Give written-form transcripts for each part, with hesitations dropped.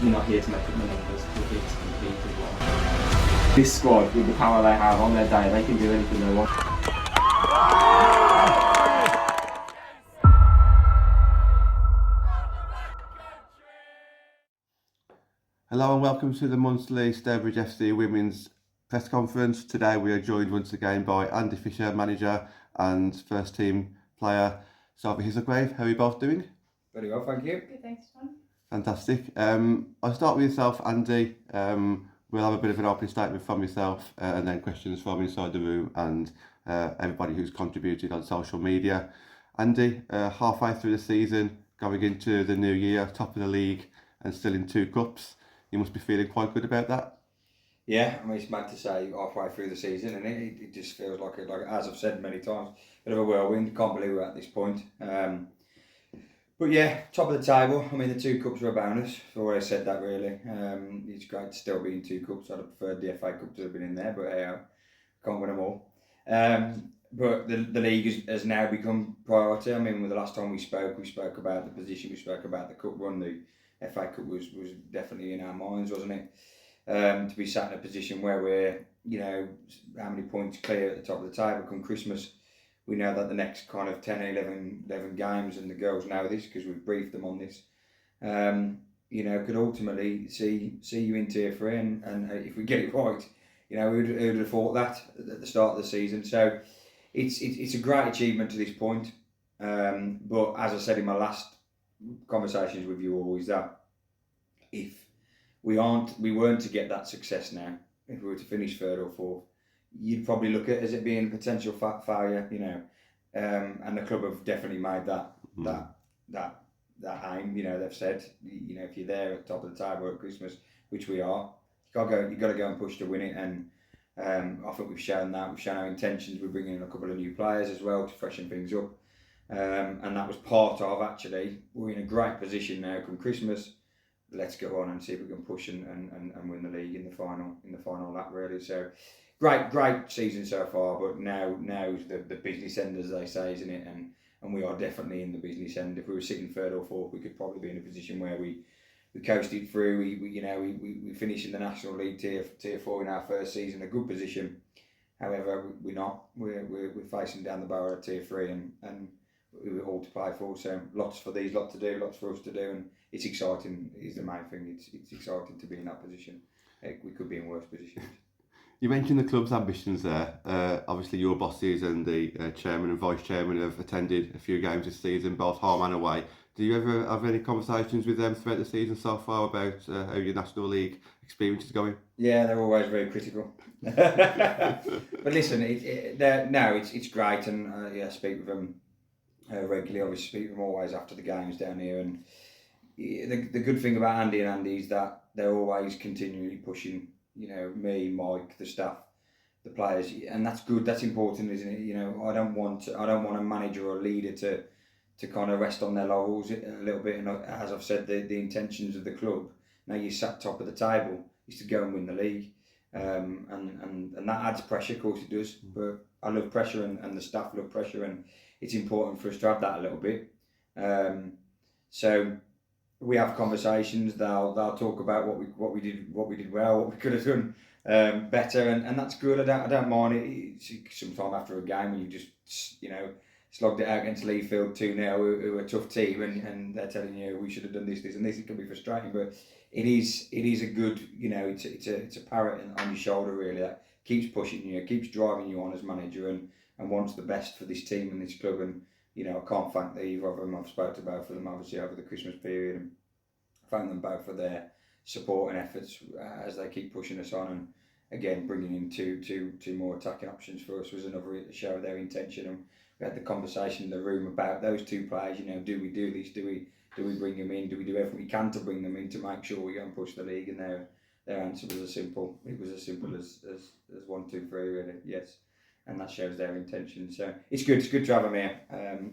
We're not here to make up the numbers, we're here to compete as well. This squad, with the power they have on their day, they can do anything they want. Hello and welcome to the monthly Stourbridge FC Women's press conference. Today we are joined once again by Andy Fisher, manager, and first team player Sophie Heaselgrave. How are you both doing? Very well, thank you. Good, thanks, John. Fantastic. I'll start with yourself, Andy. We'll have a bit of an opening statement from yourself and then questions from inside the room and everybody who's contributed on social media. Andy, halfway through the season, going into the new year, top of the league and still in 2 cups. You must be feeling quite good about that. Yeah, I mean, it's mad to say halfway through the season, and it just feels like as I've said many times, a bit of a whirlwind. Can't believe we're at this point. But yeah, top of the table. I mean, the 2 cups were a bonus. I've always said that, really. It's great to still be in 2 cups. I'd have preferred the FA Cup to have been in there, but hey, can't win them all. But the league has now become priority. I mean, the last time we spoke about the position, we spoke about the cup run. The FA Cup was definitely in our minds, wasn't it? To be sat in a position where we're, how many points clear at the top of the table come Christmas. We know that the next kind of 10, 11 games, and the girls know this because we've briefed them on this, could ultimately see you in Tier 3, and if we get it right, who would have thought that at the start of the season. So it's a great achievement to this point. But as I said in my last conversations with you all, is that if we weren't to get that success now, if we were to finish 3rd or 4th, you'd probably look at it as it being a potential failure, and the club have definitely made that aim. They've said, if you're there at the top of the table at Christmas, which we are, you've got to go and push to win it. And I think we've shown that. We've shown our intentions. We're bringing in a couple of new players as well to freshen things up. And that was part of, actually, we're in a great position now come Christmas. Let's go on and see if we can push and win the league in the final lap, really. So great season so far, but now's the business end, as they say, isn't it? And we are definitely in the business end. If we were sitting 3rd or 4th, we could probably be in a position where we coasted through. We finished in the National League tier 4 in our first season, a good position. However, we're not. We're facing down the barrel of Tier 3, and we were all to play for. So lots for these lot to do, lots for us to do, and it's exciting. Is the main thing. It's exciting to be in that position. We could be in worse positions. You mentioned the club's ambitions there. Obviously, your bosses and the chairman and vice chairman have attended a few games this season, both home and away. Do you ever have any conversations with them throughout the season so far about how your National League experience is going? Yeah, they're always very critical. But listen, it's great, and I speak with them regularly. Obviously, speak with them always after the games down here. And the good thing about Andy and Andy is that they're always continually pushing. Me, Mike, the staff, the players, and that's good. That's important, isn't it? I don't want a manager or a leader to kind of rest on their laurels a little bit. And as I've said, the intentions of the club, now you sat top of the table, is to go and win the league, and that adds pressure. Of course it does. But I love pressure, and the staff love pressure, and it's important for us to have that a little bit. So we have conversations. They'll talk about what we did well, what we could have done better, and that's good. I don't mind it. Sometime after a game when you just slogged it out against Leafield 2-0, who are a tough team, and they're telling you we should have done this and this. It can be frustrating, but it is a good, it's a parrot on your shoulder, really, that keeps pushing you, keeps driving you on as manager, and wants the best for this team and this club. And I can't thank either of them. I've spoken to both of them obviously over the Christmas period, and thank them both for their support and efforts as they keep pushing us on. And again, bringing in two more attacking options for us was another show of their intention. And we had the conversation in the room about those 2 players. Do we do this? Do we bring them in? Do we do everything we can to bring them in to make sure we go and push the league? And their answer was as simple as 1, 2, 3, really. Yes. And that shows their intention. So it's good to have them here.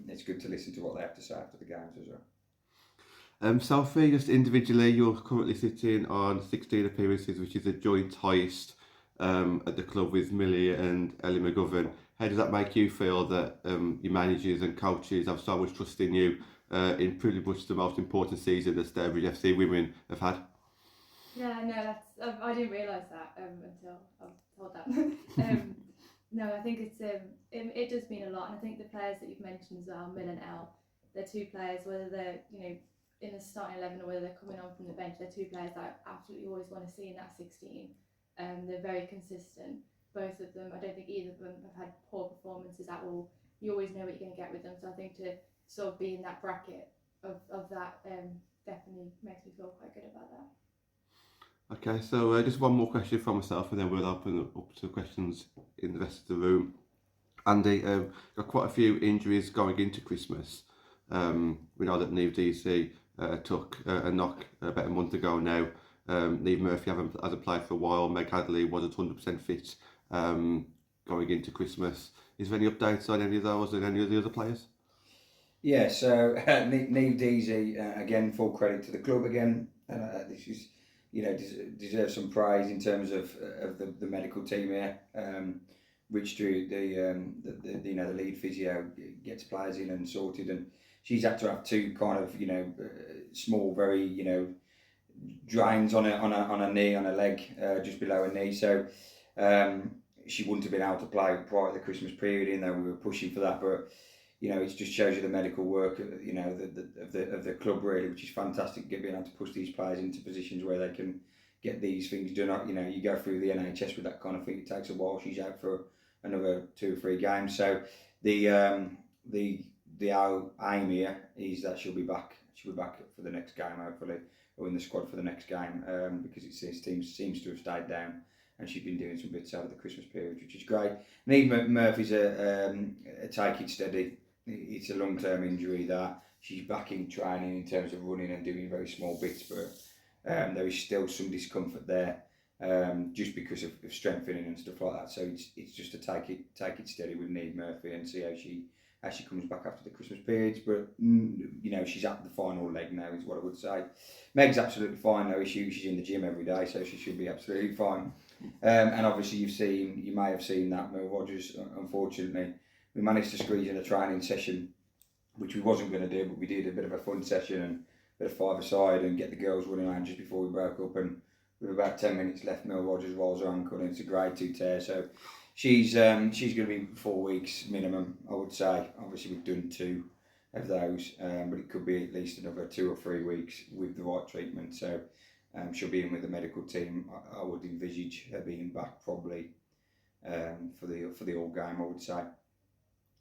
It's good to listen to what they have to say after the games as well. Sophie, just individually, you're currently sitting on 16 appearances, which is the joint highest at the club with Millie and Ellie McGovern. How does that make you feel that your managers and coaches have so much trust in you in pretty much the most important season that Stourbridge FC Women have had? Yeah, no, that's I didn't realise that until I was told that. No, I think it does mean a lot, and I think the players that you've mentioned as well, Mill and Elle, they're two players, whether they're in the starting 11 or whether they're coming on from the bench, they're two players that I absolutely always want to see in that 16. They're very consistent, both of them. I don't think either of them have had poor performances at all. You always know what you're going to get with them, so I think to sort of be in that bracket of that definitely makes me feel quite good about that. Okay, so just one more question from myself, and then we'll open up to questions in the rest of the room. Andy, got quite a few injuries going into Christmas. We know that Niamh Deasy took a knock about a month ago now. Niamh Murphy hasn't played for a while. Meg Hadley wasn't 100% fit going into Christmas. Is there any updates on any of those and any of the other players? Yeah, so Niamh Deasy, again, full credit to the club again. This is, deserves some praise in terms of the medical team here. Rich Drew, the lead physio, gets players in and sorted, and she's had to have two kind of small, very drains on a knee, on a leg, just below her knee. So she wouldn't have been able to play prior to the Christmas period, even though we were pushing for that. But it just shows you the medical work, of the club really, which is fantastic. Being able to push these players into positions where they can get these things done. You go through the NHS with that kind of thing. It takes a while. She's out for another 2 or 3 games. So the aim here is that she'll be back. She'll be back for the next game, hopefully, or in the squad for the next game, because this team seems to have stayed down, and she's been doing some bits over the Christmas period, which is great. Niamh Murphy's a take it steady. It's a long-term injury that she's back in training in terms of running and doing very small bits, but there is still some discomfort there, just because of strengthening and stuff like that. So it's just to take it steady with Niamh Murphy and see how she comes back after the Christmas periods. But she's at the final leg now, is what I would say. Meg's absolutely fine, no issue. She's in the gym every day, so she should be absolutely fine. And obviously you may have seen that Mel Rogers, unfortunately, we managed to squeeze in a training session, which we wasn't going to do, but we did a bit of a fun session and a bit of five-a-side and get the girls running around just before we broke up. And with about 10 minutes left, Mel Rogers rolls her ankle and it's a grade 2 tear. So she's going to be 4 weeks minimum, I would say. Obviously, we've done 2 of those, but it could be at least another 2 or 3 weeks with the right treatment. So she'll be in with the medical team. I would envisage her being back probably for the all game, I would say.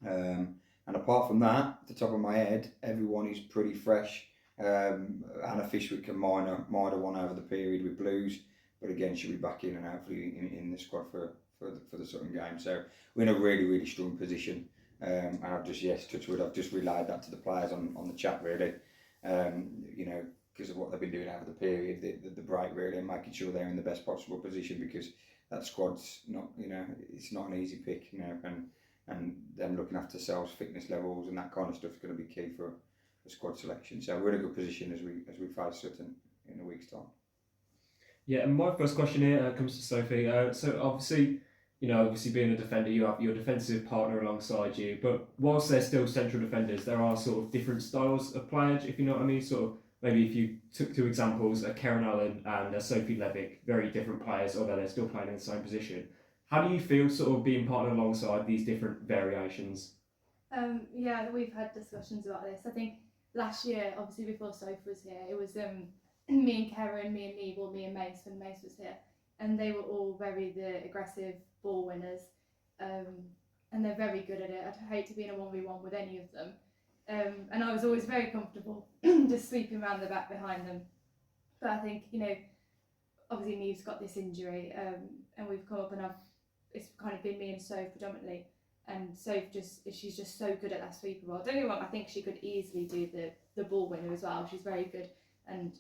And apart from that, at the top of my head, everyone is pretty fresh. Anna Fishwick a minor one over the period with Blues, but again she'll be back in and hopefully in the squad for the Sutton game. So we're in a really, really strong position. And I've just touch wood, I've just relayed that to the players on the chat really. Because of what they've been doing over the period, the break really, and making sure they're in the best possible position, because that squad's not, it's not an easy pick, and them looking after themselves, fitness levels and that kind of stuff is going to be key for squad selection. So we're in a good position as we face Sutton in a week's time. Yeah, and my first question here comes to Sophie. So obviously being a defender, you have your defensive partner alongside you, but whilst they're still central defenders, there are sort of different styles of players, if you know what I mean. Sort of maybe if you took 2 examples, Karen Allen and Sophie Levick, very different players, although they're still playing in the same position. How do you feel sort of being partnered alongside these different variations? Yeah, we've had discussions about this. I think last year, obviously before Sophie was here, it was me and Karen, me and Niamh, or me and Mace when Mace was here, and they were all the aggressive ball winners, and they're very good at it. I'd hate to be in a 1v1 with any of them, and I was always very comfortable just sweeping around the back behind them. But I think obviously Niamh's got this injury, and we've come up and it's kind of been me and Soph predominantly, and Soph she's just so good at that sweeper role. Don't get me wrong, I think she could easily do the ball winner as well. She's very good, and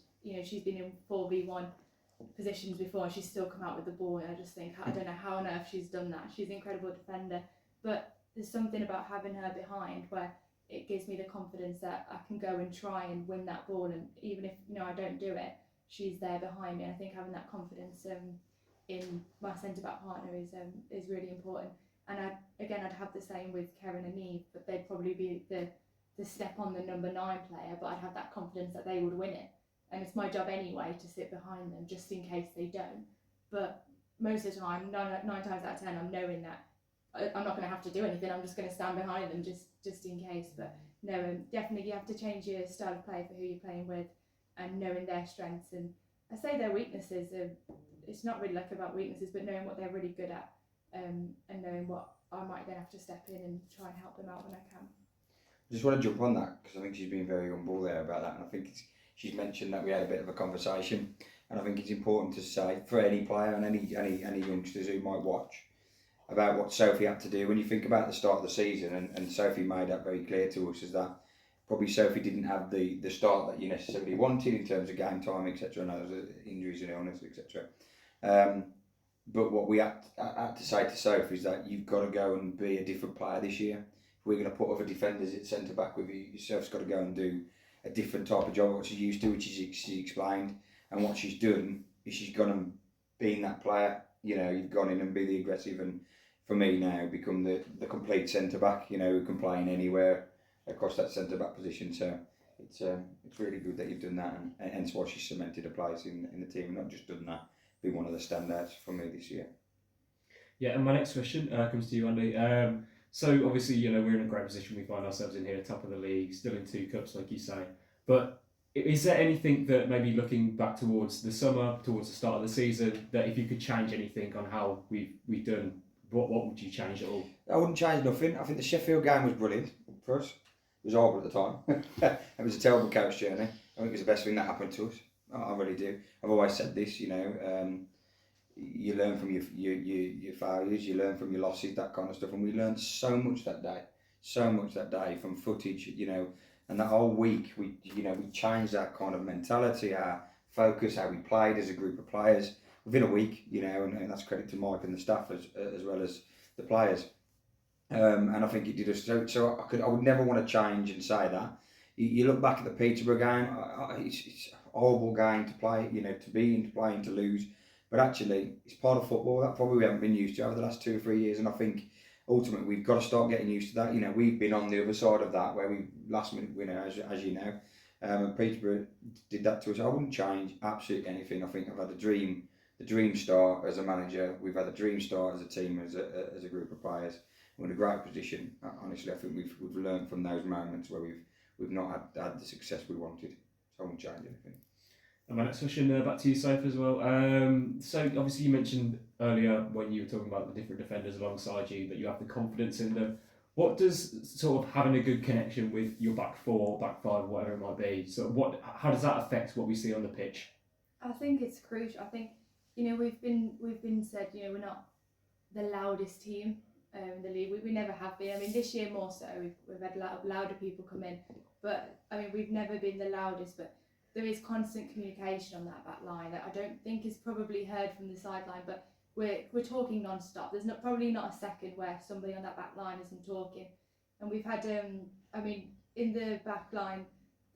she's been in 4v1 positions before and she's still come out with the ball, and I just think, I don't know how on earth she's done that. She's an incredible defender, but there's something about having her behind where it gives me the confidence that I can go and try and win that ball, and even if I don't do it, she's there behind me. And I think having that confidence in my centre-back partner is really important. And I'd have the same with Karen and Niamh, but they'd probably be the step on the number 9 player, but I'd have that confidence that they would win it. and it's my job anyway to sit behind them just in case they don't. But most of the time, nine times out of 10, I'm knowing that I'm not going to have to do anything. I'm just going to stand behind them just in case. But no, definitely you have to change your style of play for who you're playing with, and knowing their strengths, and I say their weaknesses. It's not really like about weaknesses, but knowing what they're really good at, and knowing what I might then have to step in and try and help them out when I can. I just want to jump on that because I think she's been very humble there about that, and I think she's mentioned that we had a bit of a conversation, and I think it's important to say for any player and any youngsters who might watch about what Sophie had to do. When you think about the start of the season, and Sophie made that very clear to us, is that probably Sophie didn't have the start that you necessarily wanted in terms of game time, etc. And those injuries and illness, etc. But what we had to say to Sophie is that you've got to go and be a different player this year. If we're going to put other defenders at centre back with you, yourself's got to go and do a different type of job, what she's used to, which she explained. And what she's done is she's gone and been that player. You know, you've gone in and be the aggressive, and for me now, become the complete centre back. You know, who can play in anywhere across that centre back position. So it's really good that you've done that, and hence why she's cemented a place in the team, and not just done that, be one of the standouts for me this year. Yeah, and my next question comes to you, Andy. So obviously, you know, we're in a great position. We find ourselves in here, top of the league, still in 2 cups, like you say. But is there anything that maybe looking back towards the summer, towards the start of the season, that if you could change anything on how we've done, what would you change at all? I wouldn't change nothing. I think the Sheffield game was brilliant for us. It was horrible at the time. It was a terrible coach journey. I think it was the best thing that happened to us. I really do. I've always said this, you know, you learn from your failures, you learn from your losses, that kind of stuff. And we learned so much that day from footage, you know, and that whole week we changed that kind of mentality, our focus, how we played as a group of players within a week, you know, and that's credit to Mike and the staff as well as the players. And I think it did us so. I would never want to change and say that. You look back at the Peterborough game, it's a horrible game to play, you know, to be in, to play and to lose. But actually, it's part of football that probably we haven't been used to over the last 2 or 3 years. And I think ultimately we've got to start getting used to that. You know, we've been on the other side of that, where we last minute winner, as you know. And Peterborough did that to us. I wouldn't change absolutely anything. I think I've had the dream start as a manager. We've had a dream start as a team, as a group of players. We're in a great position. Honestly, I think we've learned from those moments where we've not had the success we wanted. So I won't change anything. And my next question, back to you, Sophie, as well. So obviously you mentioned earlier when you were talking about the different defenders alongside you that you have the confidence in them. What does sort of having a good connection with your back 4, back 5, whatever it might be, so how does that affect what we see on the pitch? I think it's crucial. I think, you know, we've been said, you know, we're not the loudest team in the league. We never have been. I mean, this year more so. We've had louder people come in, but I mean, we've never been the loudest. But there is constant communication on that back line that I don't think is probably heard from the sideline. But we're talking non-stop. There's probably not a second where somebody on that back line isn't talking. And we've had I mean, in the back line,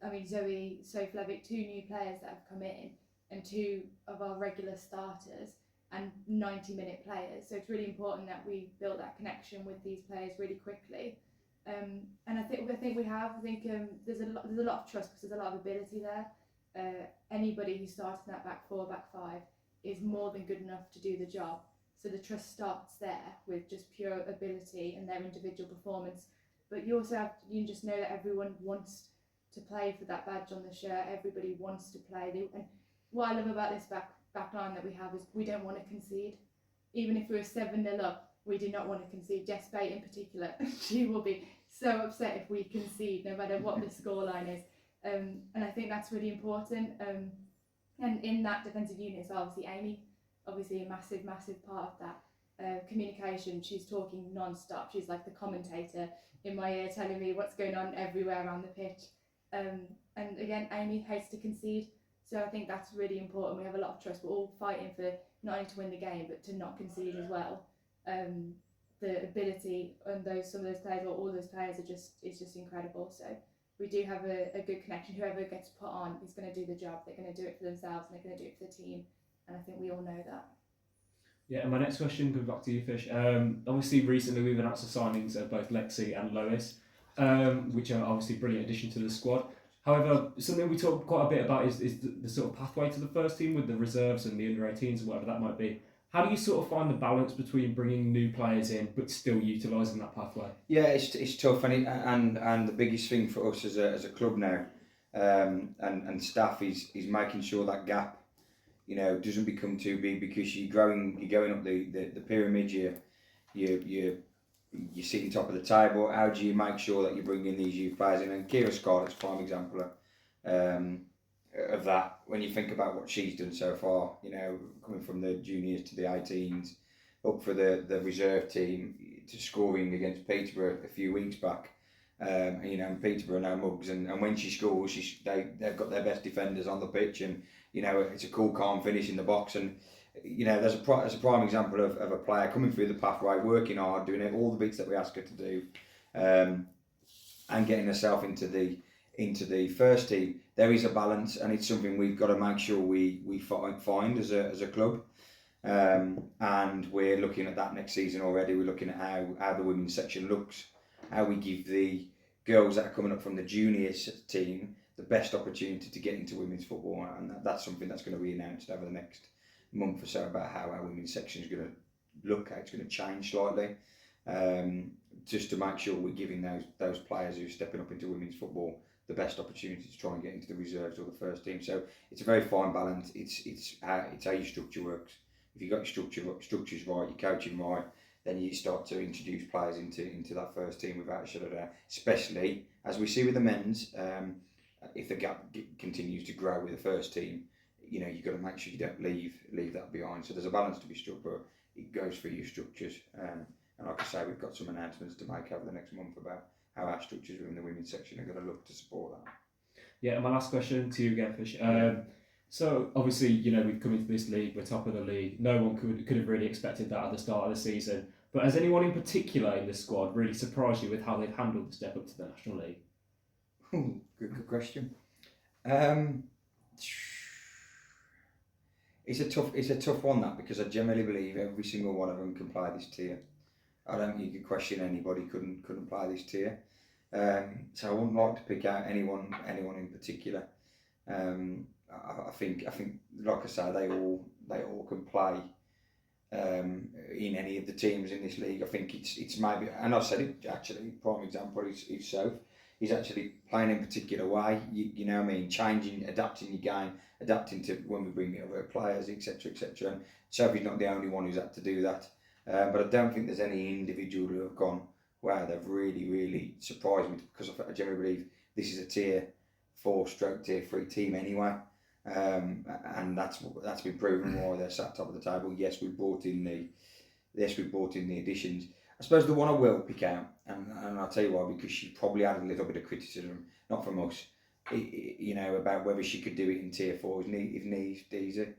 I mean, Zoe, Sophie Levick, 2 new players that have come in, and 2 of our regular starters, and 90-minute players. So it's really important that we build that connection with these players really quickly. And I think we have. I think there's a lot of trust because there's a lot of ability there. Anybody who starts in that back 4, back 5 is more than good enough to do the job. So the trust starts there with just pure ability and their individual performance. But you also you just know that everyone wants to play for that badge on the shirt. Everybody wants to play. And what I love about this back line that we have is we don't want to concede. Even if we were 7-0 up, we do not want to concede. Jess Bate in particular, she will be so upset if we concede, no matter what the scoreline is. And I think that's really important. And in that defensive unit as well, obviously Amy, obviously a massive part of that. Communication, she's talking non-stop. She's like the commentator in my ear telling me what's going on everywhere around the pitch. And again, Amy hates to concede. So I think that's really important. We have a lot of trust. We're all fighting for not only to win the game, but to not concede as well. The ability and some of those players, or all those players, is just incredible. So we do have a good connection. Whoever gets put on is going to do the job. They're going to do it for themselves, and they're going to do it for the team. And I think we all know that. Yeah, and my next question goes back to you, Fish. Obviously, recently we've announced the signings of both Lexi and Lois, which are obviously a brilliant addition to the squad. However, something we talk quite a bit about is the sort of pathway to the first team with the reserves and the under-18s and whatever that might be. How do you sort of find the balance between bringing new players in but still utilising that pathway? Yeah, it's tough, and the biggest thing for us as a club now, and staff is making sure that gap, doesn't become too big, because you're going up the pyramid. You're sitting top of the table. How do you make sure that you bring in these youth players in? And Kira Scarlett's a prime example of that. When you think about what she's done so far, coming from the juniors to the 18s, up for the reserve team, to scoring against Peterborough a few weeks back. And Peterborough are no mugs, and when she scores, they've got their best defenders on the pitch, and it's a cool, calm finish in the box. And there's a prime example of a player coming through the pathway, working hard, doing all the bits that we ask her to do, and getting herself into the first team. There is a balance, and it's something we've got to make sure we find as a club. And we're looking at that next season already. We're looking at how the women's section looks, how we give the girls that are coming up from the juniors team the best opportunity to get into women's football, and that's something that's going to be announced over the next month or so, about how our women's section is going to look, how it's going to change slightly, just to make sure we're giving those players who are stepping up into women's football the best opportunity to try and get into the reserves or the first team. So it's a very fine balance. It's how your structure works. If you've got your structures right, your coaching right, then you start to introduce players into that first team without a shadow of a doubt. Especially, as we see with the men's, if the gap continues to grow with the first team, you've got to make sure you don't leave that behind. So there's a balance to be struck, but it goes through your structures. And like I say, we've got some announcements to make over the next month about how our structures within the women's section are going to look to support that. Yeah, and my last question to you again, Fish. So obviously, we've come into this league, we're top of the league. No one could have really expected that at the start of the season. But has anyone in particular in the squad really surprised you with how they've handled the step up to the National League? Good question. It's a tough one, that, because I generally believe every single one of them can play this tier. I don't think you could question anybody couldn't play this tier. So I wouldn't like to pick out anyone in particular. I think like I say, they all can play in any of the teams in this league. I think it's maybe, and I've said it actually, prime example is Soph. He's actually playing in a particular way, you know what I mean, changing, adapting your game, adapting to when we bring in other players, etc. And Sophie's not the only one who's had to do that. But I don't think there's any individual who have gone, wow, they've really, really surprised me, because I generally believe this is a tier 4 / tier 3 team anyway. And that's been proven why they're sat top of the table. Yes, we brought in the additions. I suppose the one I will pick out, and I'll tell you why, because she probably had a little bit of criticism, not from us, about whether she could do it in tier 4, if Neves Deezer.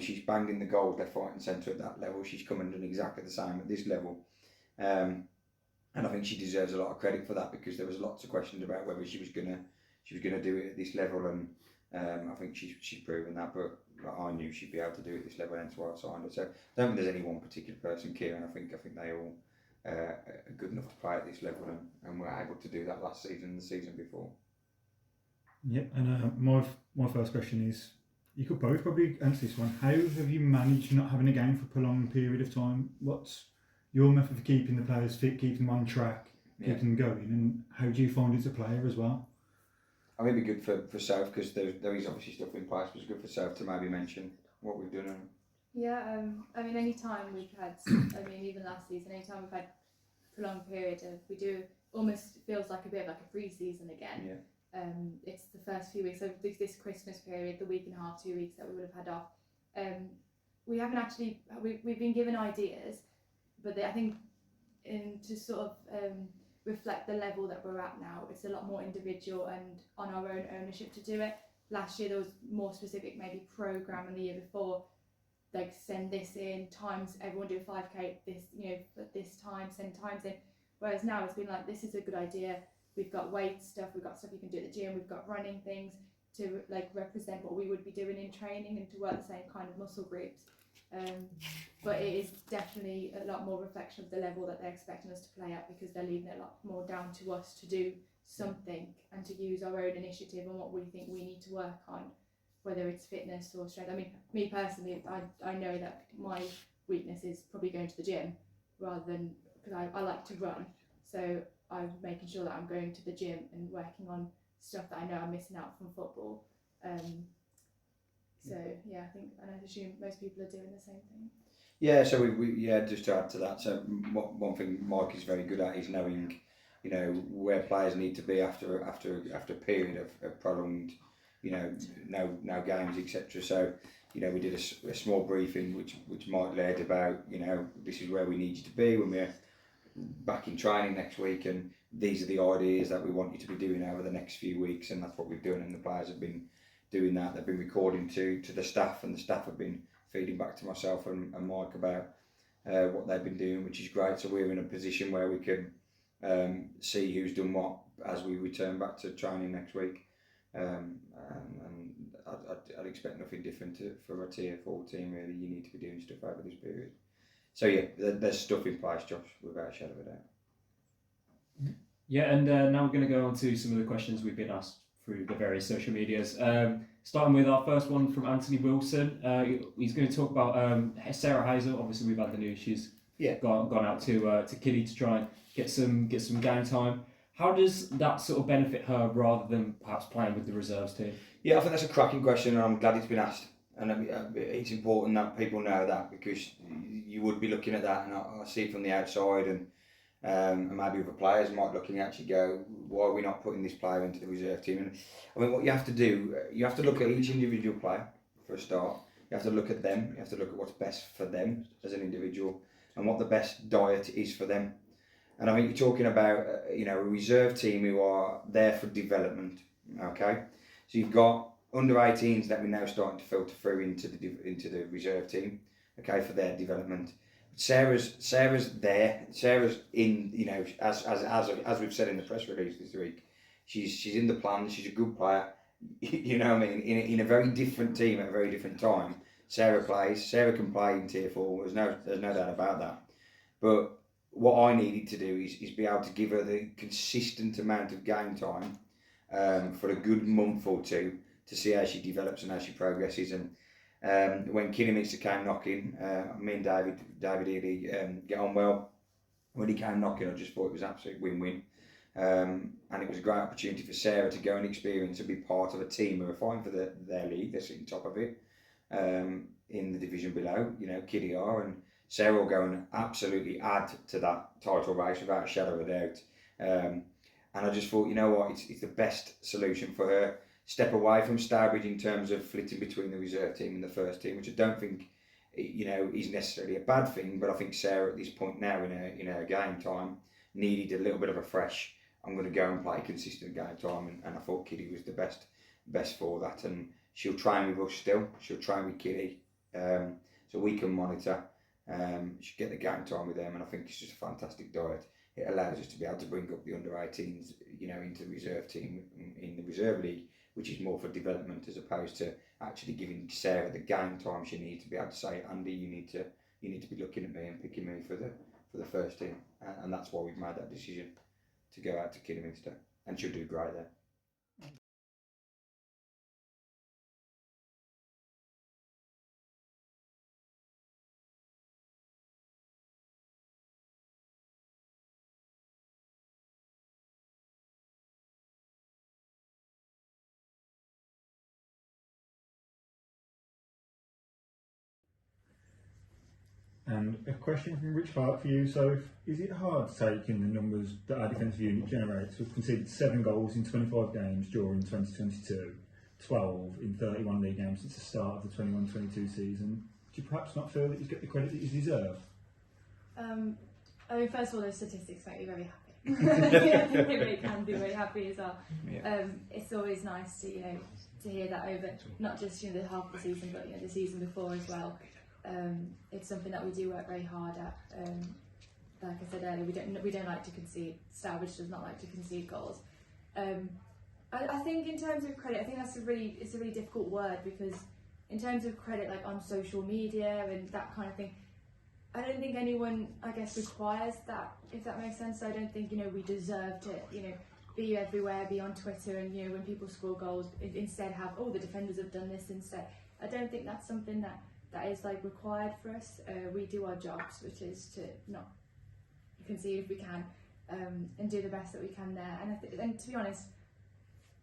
She's banged in the goals left, right and centre at that level. She's come and done exactly the same at this level. And I think she deserves a lot of credit for that, because there was lots of questions about whether she was gonna do it at this level, and I think she's proven that. But I knew she'd be able to do it at this level, hence why I signed her. So I don't think there's any one particular person, Kieran. I think they all are good enough to play at this level, and were able to do that last season and the season before. Yeah, and my first question is, you could both probably answer this one. How have you managed not having a game for a prolonged period of time? What's your method for keeping the players fit, keeping them on track, keeping them going, and how do you find it as a player as well? I think it'd be good for South, because there is obviously stuff in place, but it's good for South to maybe mention what we've done. Yeah, any time we've had, even last season, any time we've had prolonged period of, we do, almost feels like a bit of like a pre-season again. Yeah. It's the first few weeks, so this Christmas period, the week and a half, 2 weeks that we would have had off. We haven't actually, we've been given ideas, but I think to sort of reflect the level that we're at now, it's a lot more individual and on our own ownership to do it. Last year there was more specific maybe programme, and the year before, like, send this in, times, everyone do a 5k at this time, send times in. Whereas now it's been like, this is a good idea, we've got weight stuff, we've got stuff you can do at the gym, we've got running things to like represent what we would be doing in training and to work the same kind of muscle groups. But it is definitely a lot more reflection of the level that they're expecting us to play at, because they're leaving it a lot more down to us to do something and to use our own initiative on what we think we need to work on, whether it's fitness or strength. I mean, me personally, I know that my weakness is probably going to the gym rather than, because I like to run, so I'm making sure that I'm going to the gym and working on stuff that I know I'm missing out from football. So yeah, I think, and I assume most people are doing the same thing. Yeah, so we just to add to that, so one thing Mike is very good at is knowing, you know, where players need to be after a period of prolonged, you know, no games, etc. So, you know, we did a small briefing which Mike led about, you know, this is where we need you to be when we're back in training next week, and these are the ideas that we want you to be doing over the next few weeks, and that's what we've done, and the players have been doing that. They've been recording to the staff, and the staff have been feeding back to myself and Mike about what they've been doing, which is great. So we're in a position where we can see who's done what as we return back to training next week, and I'd expect nothing different for a tier 4 team. Really, you need to be doing stuff over this period. So yeah, there's stuff in place, Josh, without a shadow of a doubt. Yeah, and now we're going to go on to some of the questions we've been asked through the various social medias. Starting with our first one from Anthony Wilson. He's going to talk about Sarah Hazell. Obviously, we've had the news she's gone out to Kiddy to try and get some game time. How does that sort of benefit her rather than perhaps playing with the reserves team? Yeah, I think that's a cracking question, and I'm glad it's been asked. And it's important that people know that, because you would be looking at that, and I see it from the outside, and maybe other players might looking at you go, why are we not putting this player into the reserve team? And I mean, what you have to do, you have to look at each individual player for a start. You have to look at them. You have to look at what's best for them as an individual, and what the best diet is for them. And I think you're talking about you know, a reserve team who are there for development. Okay, so you've got under 18s that we're now starting to filter through into the reserve team. Okay, for their development. Sarah's there. Sarah's in, you know, as we've said in the press release this week, she's in the plan. She's a good player. You know what I mean? In a very different team at a very different time. Sarah can play in tier 4. There's no doubt about that. But what I needed to do is be able to give her the consistent amount of game time for a good month or two to see how she develops and how she progresses. And when Kidderminster came knocking, me and David Ely get on well. When he came knocking, I just thought it was an absolute win-win. And it was a great opportunity for Sarah to go and experience and be part of a team who are fighting for their league. They're sitting top of it in the division below. You know, Kiddy are, and Sarah will go and absolutely add to that title race without a shadow of a doubt. And I just thought, you know what, it's the best solution for her. Step away from Stourbridge in terms of flitting between the reserve team and the first team, which I don't think, you know, is necessarily a bad thing. But I think Sarah at this point now in her game time needed a little bit of a fresh, I'm going to go and play consistent game time, and I thought Kiddy was the best for that. And she'll train with us still. She'll train with Kiddy, so we can monitor. She'll get the game time with them, and I think it's just a fantastic diet. It allows us to be able to bring up the under 18s, you know, into the reserve team in the reserve league, which is more for development as opposed to actually giving Sarah the game time she needs to be able to say, Andy, you need to be looking at me and picking me for the first team, and that's why we've made that decision to go out to Kidderminster, and she'll do great there. And a question from Rich Hart for you. So, is it hard taking the numbers that our defensive unit generates? We've conceded 7 goals in 25 games during 2022, 12 in 31 league games since the start of the 21-22 season. Do you perhaps not feel that you get the credit that you deserve? I mean, first of all, those statistics make me very happy. They really can be very happy as well. Yeah. It's always nice to to hear that over not just the half the season, but the season before as well. It's something that we do work very hard at. Like I said earlier, we don't like to concede. Stourbridge does not like to concede goals. I think in terms of credit, I think it's a really difficult word, because in terms of credit, like on social media and that kind of thing, I don't think anyone, I guess, requires that, if that makes sense. So I don't think we deserve to be everywhere, be on Twitter, and when people score goals, instead have the defenders have done this instead. I don't think that's something that is like required for us. We do our jobs, which is to not concede if we can, and do the best that we can there. And to be honest,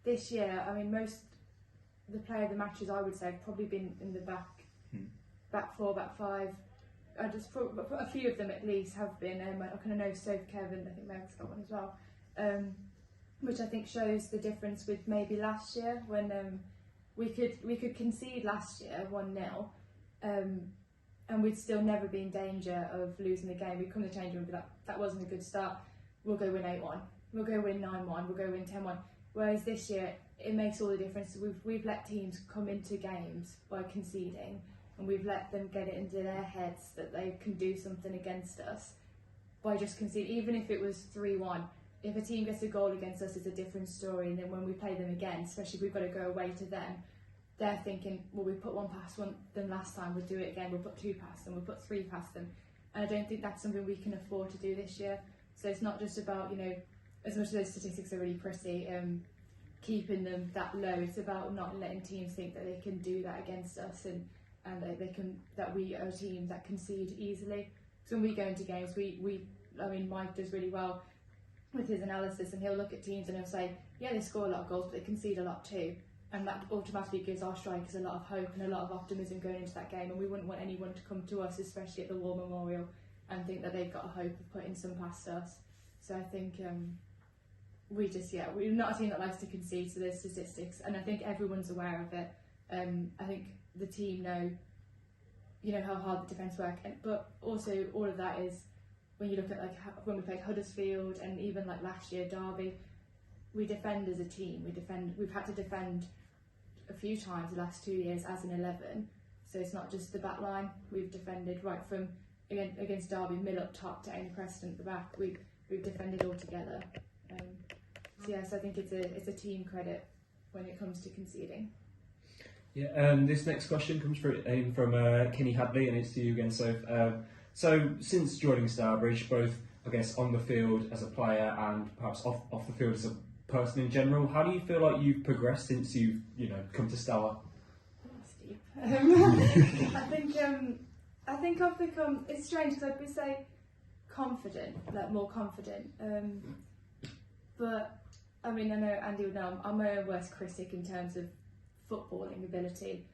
this year, I mean, the player of the matches, I would say, have probably been in the back four, back five. A few of them at least have been. I kind of know Sophie Kevin. I think Meg's got one as well, which I think shows the difference with maybe last year when we could concede last year 1-0, and we'd still never be in danger of losing the game. We'd come to the change room and be like, that wasn't a good start. We'll go win 8-1. We'll go win 9-1. We'll go win 10-1. Whereas this year, it makes all the difference. We've let teams come into games by conceding, and we've let them get it into their heads that they can do something against us by just conceding. Even if it was 3-1, if a team gets a goal against us, it's a different story. And then when we play them again, especially if we've got to go away to them, they're thinking, well, we put one past them last time, we'll do it again, we'll put 2 past them, we'll put 3 past them. And I don't think that's something we can afford to do this year. So it's not just about, as much as those statistics are really pretty, keeping them that low. It's about not letting teams think that they can do that against us, and that we are a team that concede easily. So when we go into games, I mean, Mike does really well with his analysis, and he'll look at teams and he'll say, yeah, they score a lot of goals, but they concede a lot too. And that automatically gives our strikers a lot of hope and a lot of optimism going into that game. And we wouldn't want anyone to come to us, especially at the War Memorial, and think that they've got a hope of putting some past us. So I think we're not a team that likes to concede to those statistics, and I think everyone's aware of it. I think the team know how hard the defence work, but also all of that is when you look at when we played Huddersfield and even like last year Derby, we defend as a team. We've had to defend a few times the last 2 years as an 11. So it's not just the back line. We've defended right from against Derby, middle up top to Amy Preston at the back. We've defended all together. So I think it's a team credit when it comes to conceding. Yeah, this next question comes from Kenny Hadley, and it's to you again, Soph. So since joining Stourbridge, both I guess on the field as a player and perhaps off the field as a person in general, how do you feel like you've progressed since you've come to Stour? Steep. I think I've become. It's strange because I'd say confident, like more confident. But I mean, I know Andy would know I'm my own worst critic in terms of footballing ability.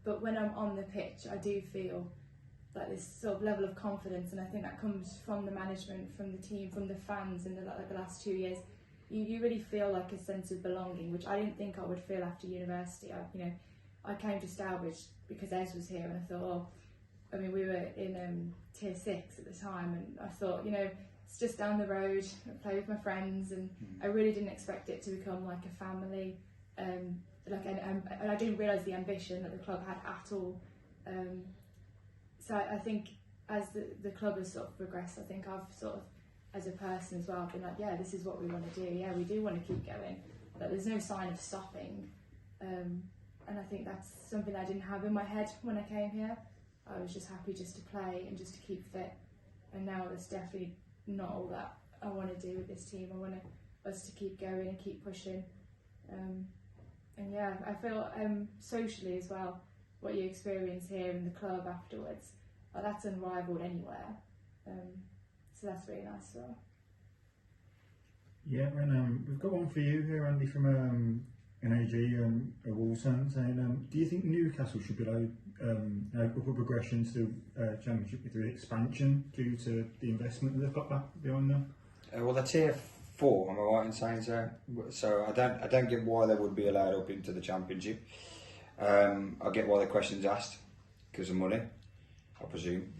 But when I'm on the pitch, I do feel like this sort of level of confidence, and I think that comes from the management, from the team, from the fans in the last 2 years. You really feel like a sense of belonging, which I didn't think I would feel after university. I came to Stourbridge because Ez was here, and I thought, we were in tier 6 at the time, and I thought, it's just down the road, I play with my friends, and I really didn't expect it to become like a family. And I didn't realise the ambition that the club had at all. So I think as the club has sort of progressed, I think I've sort of, as a person as well, been like, yeah, this is what we want to do. Yeah, we do want to keep going. But there's no sign of stopping. And I think that's something I didn't have in my head when I came here. I was just happy just to play and just to keep fit. And now that's definitely not all that I want to do with this team. I want us to keep going and keep pushing. And yeah, I feel socially as well, what you experience here in the club afterwards, that's unrivaled anywhere. So that's really nice as well. Yeah, and we've got one for you here, Andy, from NAG, a Wolves fan, saying, do you think Newcastle should be allowed upward progression to Championship through expansion due to the investment that they've got back behind them? Well, they're tier 4, am I right in saying so? So I don't get why they would be allowed up into the Championship. I get why the question's asked, because of money, I presume.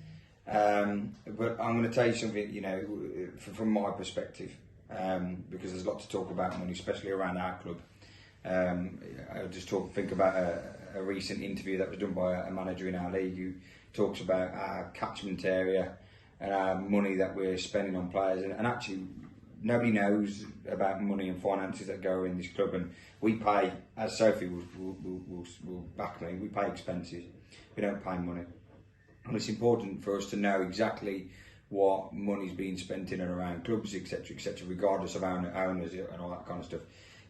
But I'm going to tell you something, from my perspective, because there's a lot to talk about money, especially around our club. I'll just think about a recent interview that was done by a manager in our league who talks about our catchment area and our money that we're spending on players, and actually nobody knows about money and finances that go in this club, and we pay, as Sophie will back me, we pay expenses, we don't pay money. And it's important for us to know exactly what money's being spent in and around clubs, etc., regardless of owners and all that kind of stuff.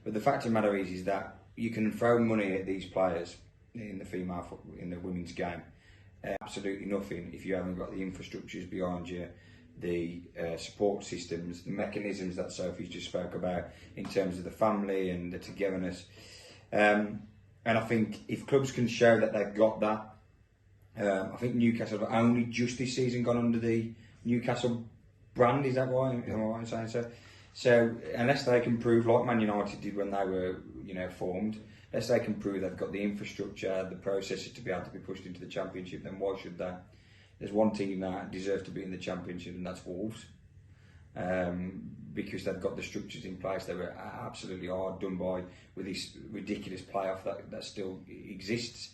But the fact of the matter is that you can throw money at these players in the women's game, absolutely nothing if you haven't got the infrastructures behind you, the support systems, the mechanisms that Sophie just spoke about in terms of the family and the togetherness. And I think if clubs can show that they've got that, I think Newcastle have only just this season gone under the Newcastle brand. Is that right? Am I right in saying so? So unless they can prove, like Man United did when they were, formed, unless they can prove they've got the infrastructure, the processes to be able to be pushed into the Championship, then why should they? There's one team that deserves to be in the Championship, and that's Wolves. Because they've got the structures in place. They were absolutely hard done by with this ridiculous playoff that still exists.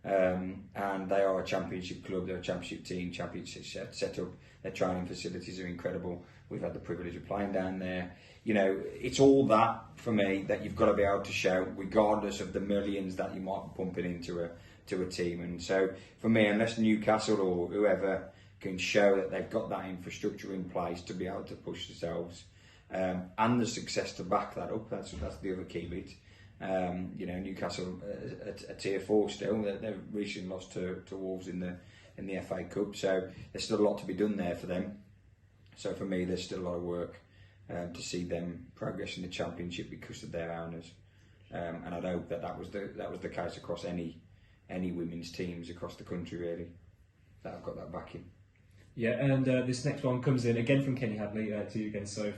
And they are a Championship club, they're a Championship team, Championship set up. Their training facilities are incredible. We've had the privilege of playing down there. It's all that for me that you've got to be able to show, regardless of the millions that you might be pumping into a team. And so for me, unless Newcastle or whoever can show that they've got that infrastructure in place to be able to push themselves, and the success to back that up, that's the other key bit. Newcastle a tier 4 still. They've recently lost to Wolves in the FA Cup, so there's still a lot to be done there for them. So for me, there's still a lot of work to see them progress in the Championship because of their owners, and I'd hope that was the case across any women's teams across the country, really, that have got that backing. Yeah, and this next one comes in again from Kenny Hadley to you again, Soph.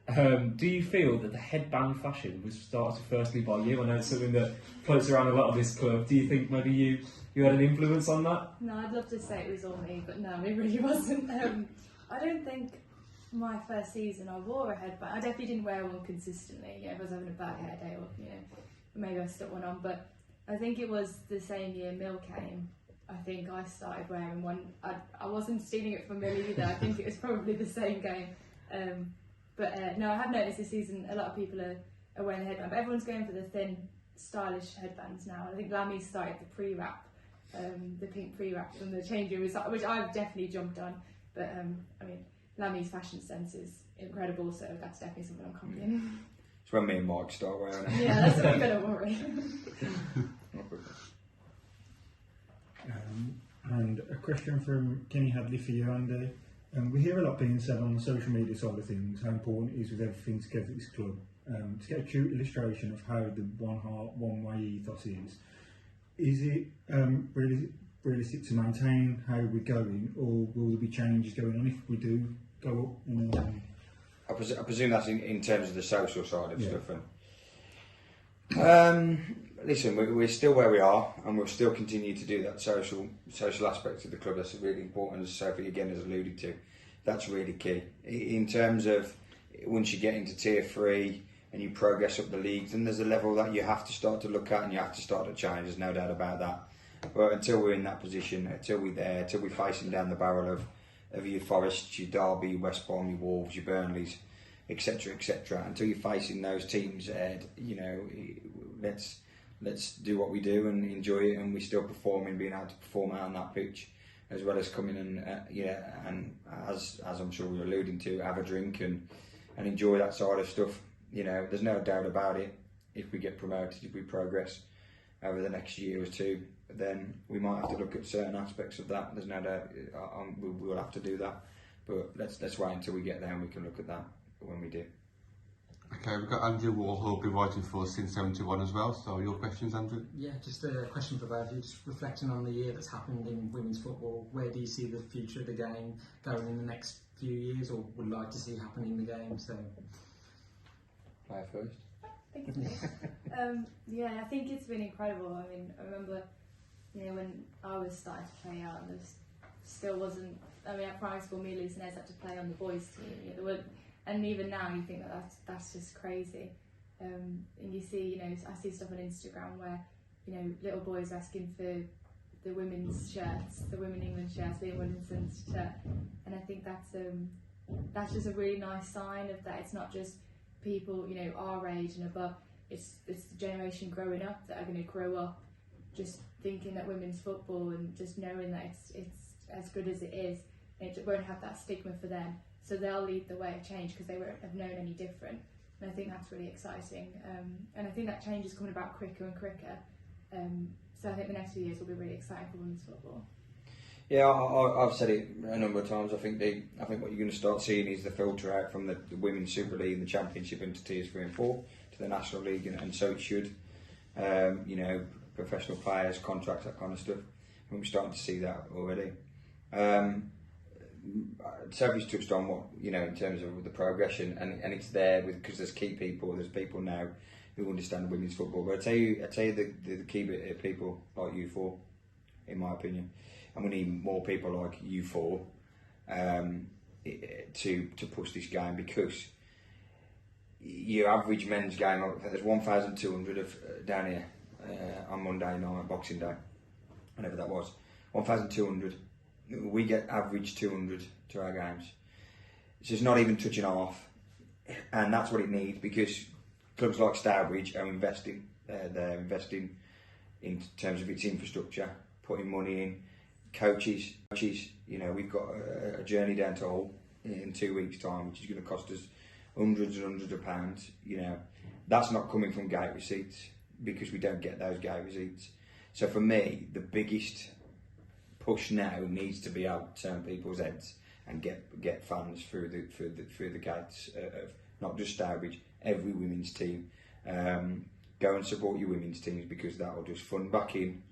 Do you feel that the headband fashion was started firstly by you? I know it's something that floats around a lot of this club. Do you think maybe you had an influence on that? No, I'd love to say it was all me, but no, it really wasn't. I don't think my first season I wore a headband. I definitely didn't wear one consistently. If I was having a bad hair day, or maybe I stuck one on. But I think it was the same year Mill came. I think I started wearing one. I wasn't stealing it from Mill either. I think it was probably the same game. No, I have noticed this season a lot of people are wearing the headband, but everyone's going for the thin, stylish headbands now. I think Lammy's started the pre-wrap, the pink pre-wrap from the changing room, which I've definitely jumped on. But Lammy's fashion sense is incredible, so that's definitely something I'm copying. It's when me and Mike start wearing it. Yeah, that's what I'm going to worry. And a question from Kenny Hadley for you, Andy. We hear a lot being said on the social media side of things, how important it is with everything together at this club. To get a true illustration of how the one heart, one way ethos is it really realistic to maintain how we're going, or will there be changes going on if we do go up? I presume that's in terms of the social side of stuff. Listen, we're still where we are, and we'll still continue to do that social aspect of the club. That's really important, as Sophie again has alluded to. That's really key. In terms of once you get into tier 3 and you progress up the leagues, then there's a level that you have to start to look at and you have to start to change. There's no doubt about that. But until we're in that position, until we're facing down the barrel of your Forests, your Derby, your West Brom, your Wolves, your Burnleys, etc., until you're facing those teams, let's do what we do and enjoy it, and we're still performing, being able to perform out on that pitch, as well as coming and as I'm sure we're alluding to, have a drink and enjoy that side of stuff. There's no doubt about it. If we get promoted, if we progress over the next year or two, then we might have to look at certain aspects of that. There's no doubt we'll have to do that. But let's wait until we get there and we can look at that when we do. Okay, we've got Andrew Wall who'll be writing for us since 71 as well. So your questions, Andrew? Yeah, just a question for both of you. Just reflecting on the year that's happened in women's football, where do you see the future of the game going in the next few years, or would like to see happen in the game? So, Player first. I think it's been incredible. I remember, when I was starting to play out, and there still wasn't. At primary school, me and Lucy Nez had to play on the boys' team. There were. And even now, you think that's just crazy. And you see, I see stuff on Instagram where, little boys asking for the women's shirts, the Women England shirts, Liam Williamson's shirt, and I think that's just a really nice sign of that. It's not just people, our age and above. It's the generation growing up that are going to grow up just thinking that women's football and just knowing that it's as good as it is. and it won't have that stigma for them. So they'll lead the way of change because they won't have known any different. And I think that's really exciting. And I think that change is coming about quicker and quicker. So I think the next few years will be really exciting for women's football. Yeah, I've said it a number of times. I think what you're going to start seeing is the filter out from the Women's Super League and the Championship into Tiers 3 and 4 to the National League, and so it should. You know, professional players, contracts, that kind of stuff. And we're starting to see that already. Sophie's touched on what, you know, in terms of the progression, and it's there because there's key people. There's people now who understand women's football. But I tell you the key bit of people like you four, in my opinion. And we need more people like you four to push this game, because your average men's game, there's 1,200 of down here on Monday night, Boxing Day, whenever that was, 1,200. We get average 200 to our games. So it's not even touching half, and that's what it needs, because clubs like Stourbridge are investing. They're investing in terms of its infrastructure, putting money in. Coaches, you know, we've got a journey down to Hull in 2 weeks' time, which is going to cost us hundreds and hundreds of pounds. You know, that's not coming from gate receipts, because we don't get those gate receipts. So for me, the biggest push now needs to be able to turn people's heads and get fans through the gates of not just Stourbridge, every women's team. Go and support your women's teams, because that will just fund back in.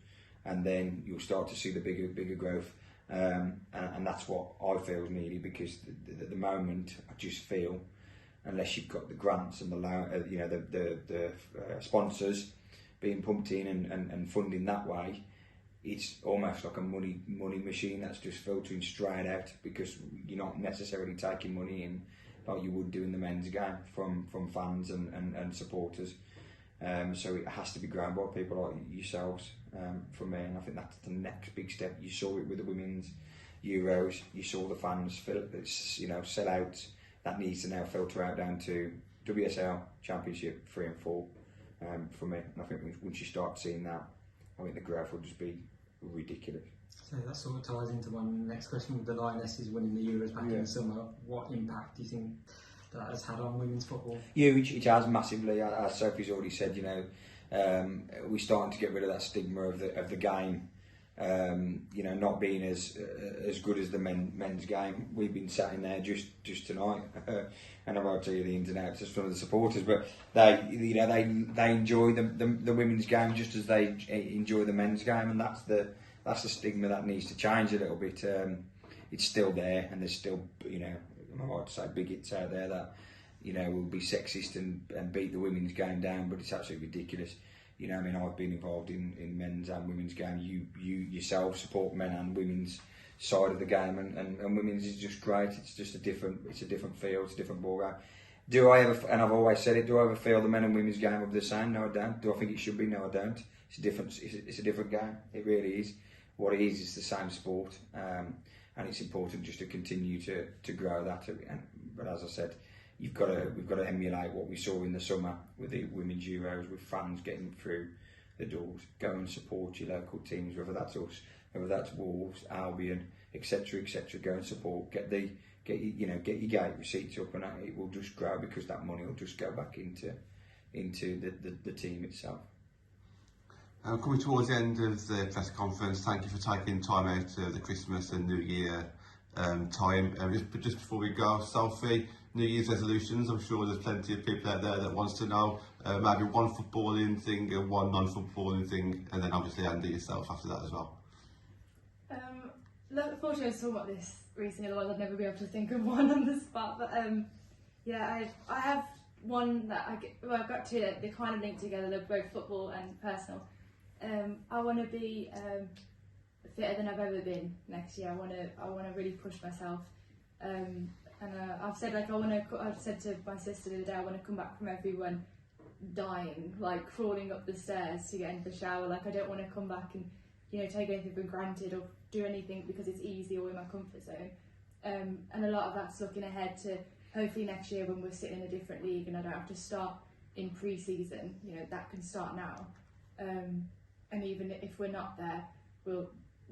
And then you'll start to see the bigger growth, and that's what I feel is needed, because at the moment I just feel, unless you've got the grants and the sponsors being pumped in and funding that way, it's almost like a money machine that's just filtering straight out, because you're not necessarily taking money in like you would do in the men's game from fans and supporters. So it has to be grown by people like yourselves, for me, and I think that's the next big step. You saw it with the women's Euros. You saw the fans sell out. That needs to now filter out down to WSL, Championship 3 and 4, for me. And I think once you start seeing that, I think the growth will just be ridiculous. So that sort of ties into my next question with the Lionesses winning the Euros back in the summer. What impact do you think that has had on women's football? Huge. It has massively. As Sophie's already said, you know, we're starting to get rid of that stigma of the game. You know, not being as good as the men's game. We've been sat in there just tonight, and I won't tell you the ins and outs of some of the supporters, but they enjoy the women's game just as they enjoy the men's game, and that's the stigma that needs to change a little bit. It's still there, and there's still, you know, I might say bigots out there that, you know, will be sexist and beat the women's game down, but it's absolutely ridiculous. You know, I mean, I've been involved in men's and women's game. You yourself support men and women's side of the game, and women's is just great. It's just a different field, it's a different ball game. Do I ever, and I've always said it, do I ever feel the men and women's game are the same? No, I don't. Do I think it should be? No, I don't. It's a different game. It really is. What it is the same sport, and it's important just to continue to grow that. But as I said, we've got to emulate what we saw in the summer with the women's Euros, with fans getting through the doors. Go and support your local teams, whether that's us, whether that's Wolves, Albion, etc., etc. Go and support. Get your gate receipts up, and it will just grow, because that money will just go back into the team itself. Coming towards the end of the press conference, thank you for taking time out of the Christmas and New Year time. Just before we go, Sophie, New Year's resolutions. I'm sure there's plenty of people out there that wants to know maybe one footballing thing and one non-footballing thing, and then obviously Andy yourself after that as well. Unfortunately, I was talking about this recently, otherwise I'd never be able to think of one on the spot. But I have one that I've got two that they kind of link together. They're both football and personal. I want to be fitter than I've ever been next year. I want to really push myself. And I've said I've said to my sister the other day, I want to come back from everyone dying, like crawling up the stairs to get into the shower. Like, I don't want to come back and, you know, take anything for granted or do anything because it's easy or in my comfort zone. And a lot of that's looking ahead to hopefully next year when we're sitting in a different league and I don't have to start in pre-season. You know, that can start now. And even if we're not there,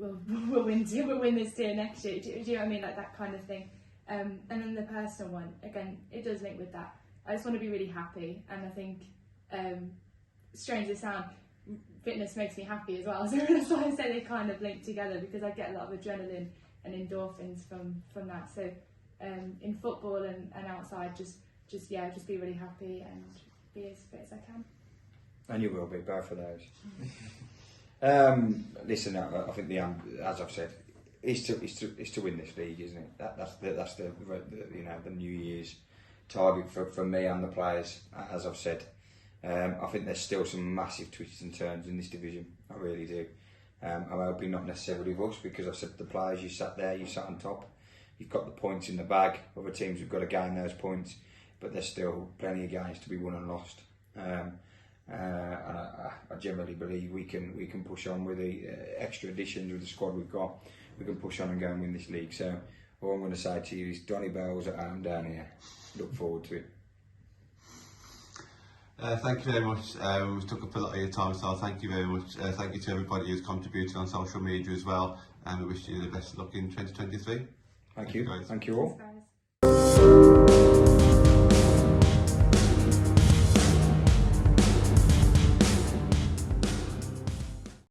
we'll win this tier next year. Do you know what I mean? Like that kind of thing. And then the personal one, again, it does link with that. I just want to be really happy, and I think, strange as it sounds, fitness makes me happy as well. So that's why I say they kind of link together, because I get a lot of adrenaline and endorphins from that. So in football and outside, just be really happy and be as fit as I can. And you will be, both of those. Listen, I think as I've said, is to win this league, isn't it? That's the New Year's target for me and the players. As I've said, I think there's still some massive twists and turns in this division. I really do. I'm hoping not necessarily with us, because I've said to the players, you sat on top. You've got the points in the bag. Other teams have got to gain those points, but there's still plenty of games to be won and lost. And I generally believe we can push on with the extra additions with the squad we've got. We can push on and go and win this league. So all I'm going to say to you is, Donny Bell's at home down here. Look forward to it. Thank you very much. We took up a lot of your time, so thank you very much. Thank you to everybody who's contributed on social media as well, and we wish you the best of luck in 2023. Thank you. Guys. Thank you all. Thanks, guys.